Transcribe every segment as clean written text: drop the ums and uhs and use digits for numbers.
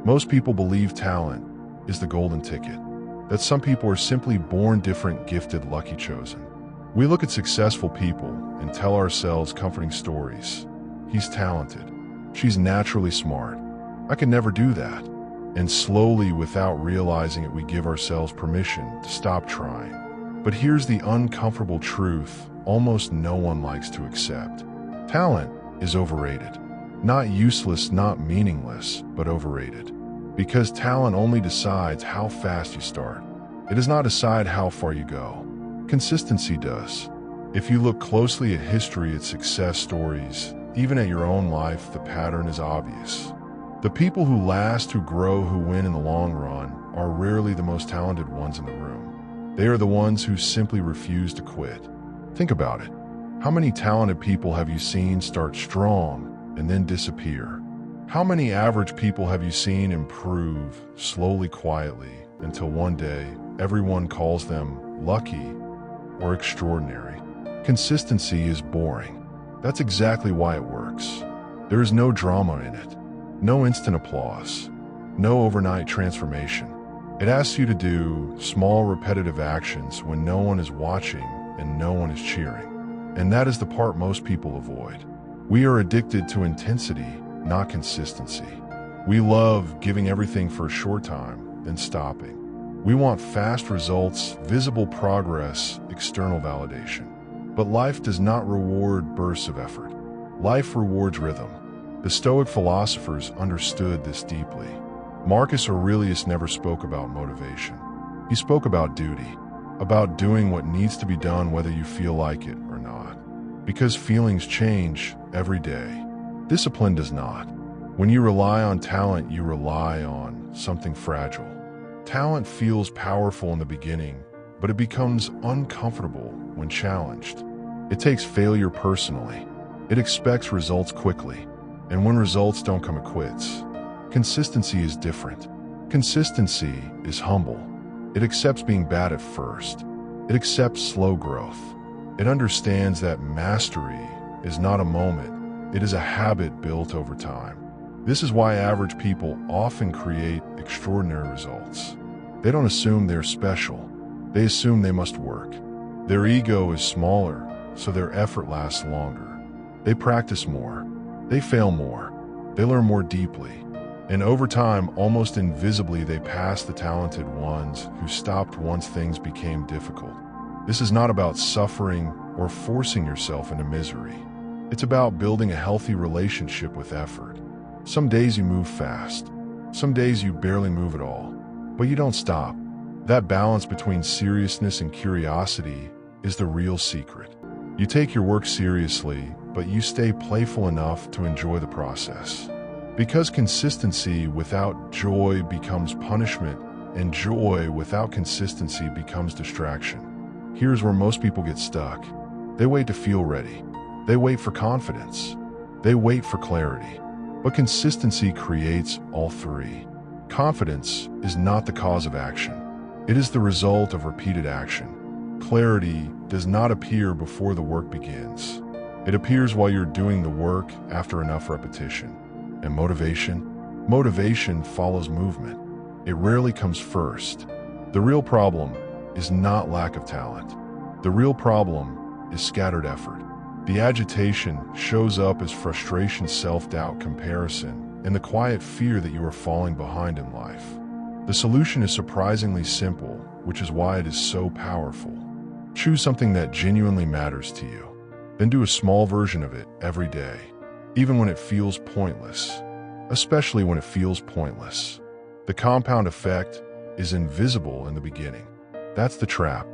Most people believe talent is the golden ticket, that some people are simply born different, gifted, lucky, chosen. We look at successful people and tell ourselves comforting stories. He's talented. She's naturally smart. I can never do that. And slowly, without realizing it, we give ourselves permission to stop trying. But here's the uncomfortable truth almost no one likes to accept. Talent is overrated. Not useless, not meaningless, but overrated. Because talent only decides how fast you start. It does not decide how far you go. Consistency does. If you look closely at history, at success stories, even at your own life, the pattern is obvious. The people who last, who grow, who win in the long run are rarely the most talented ones in the room. They are the ones who simply refuse to quit. Think about it. How many talented people have you seen start strong and then disappear? How many average people have you seen improve slowly, quietly, until one day everyone calls them lucky or extraordinary? Consistency is boring. That's exactly why it works. There is no drama in it. No instant applause. No overnight transformation. It asks you to do small, repetitive actions when no one is watching and no one is cheering. And that is the part most people avoid. We are addicted to intensity, not consistency. We love giving everything for a short time, then stopping. We want fast results, visible progress, external validation. But life does not reward bursts of effort. Life rewards rhythm. The Stoic philosophers understood this deeply. Marcus Aurelius never spoke about motivation. He spoke about duty, about doing what needs to be done whether you feel like it or not. Because feelings change every day. Discipline does not. When you rely on talent, you rely on something fragile. Talent feels powerful in the beginning, but it becomes uncomfortable when challenged. It takes failure personally. It expects results quickly. And when results don't come, it quits. Consistency is different. Consistency is humble. It accepts being bad at first. It accepts slow growth. It understands that mastery is not a moment. It is a habit built over time. This is why average people often create extraordinary results. They don't assume they're special. They assume they must work. Their ego is smaller, so their effort lasts longer. They practice more. They fail more. They learn more deeply. And over time, almost invisibly, they pass the talented ones who stopped once things became difficult. This is not about suffering or forcing yourself into misery. It's about building a healthy relationship with effort. Some days you move fast. Some days you barely move at all. But you don't stop. That balance between seriousness and curiosity is the real secret. You take your work seriously, but you stay playful enough to enjoy the process. Because consistency without joy becomes punishment, and joy without consistency becomes distraction. Here's where most people get stuck. They wait to feel ready. They wait for confidence. They wait for clarity. But consistency creates all three. Confidence is not the cause of action. It is the result of repeated action. Clarity does not appear before the work begins. It appears while you're doing the work after enough repetition. And motivation? Motivation follows movement. It rarely comes first. The real problem is not lack of talent. The real problem is scattered effort. The agitation shows up as frustration, self-doubt, comparison, and the quiet fear that you are falling behind in life. The solution is surprisingly simple, which is why it is so powerful. Choose something that genuinely matters to you. Then do a small version of it every day, even when it feels pointless, especially when it feels pointless. The compound effect is invisible in the beginning. That's the trap.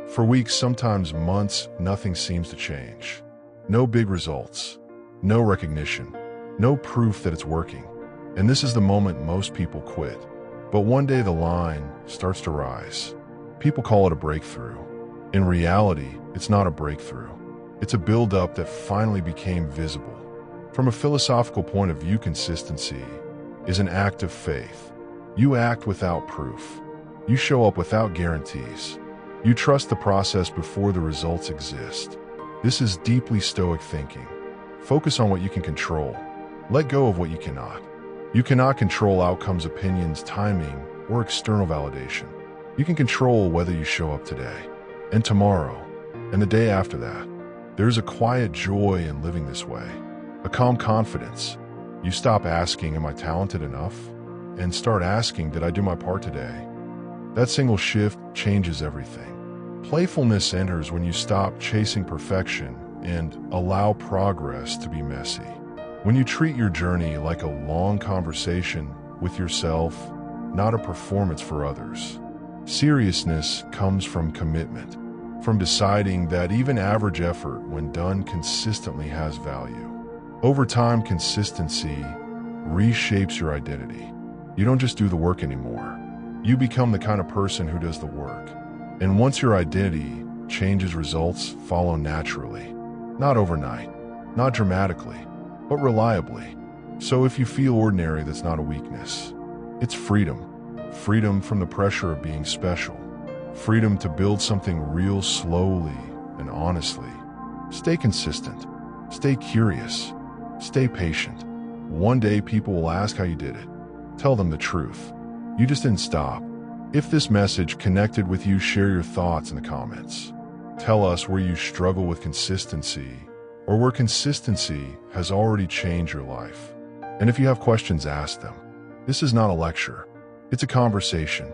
For weeks, sometimes months, nothing seems to change. No big results, no recognition, no proof that it's working. And this is the moment most people quit. But one day the line starts to rise. People call it a breakthrough. In reality, it's not a breakthrough. It's a build-up that finally became visible. From a philosophical point of view, consistency is an act of faith. You act without proof. You show up without guarantees. You trust the process before the results exist. This is deeply Stoic thinking. Focus on what you can control. Let go of what you cannot. You cannot control outcomes, opinions, timing, or external validation. You can control whether you show up today, and tomorrow, and the day after that. There's a quiet joy in living this way, a calm confidence. You stop asking, am I talented enough? And start asking, did I do my part today? That single shift changes everything. Playfulness enters when you stop chasing perfection and allow progress to be messy. When you treat your journey like a long conversation with yourself, not a performance for others. Seriousness comes from commitment, from deciding that even average effort, when done consistently, has value. Over time, consistency reshapes your identity. You don't just do the work anymore. You become the kind of person who does the work. And once your identity changes, results follow naturally. Not overnight, not dramatically, but reliably. So if you feel ordinary, that's not a weakness. It's freedom. Freedom from the pressure of being special. Freedom to build something real slowly and honestly. Stay consistent. Stay curious. Stay patient. One day people will ask how you did it. Tell them the truth. You just didn't stop. If this message connected with you, share your thoughts in the comments. Tell us where you struggle with consistency, or where consistency has already changed your life. And if you have questions, ask them. This is not a lecture. It's a conversation.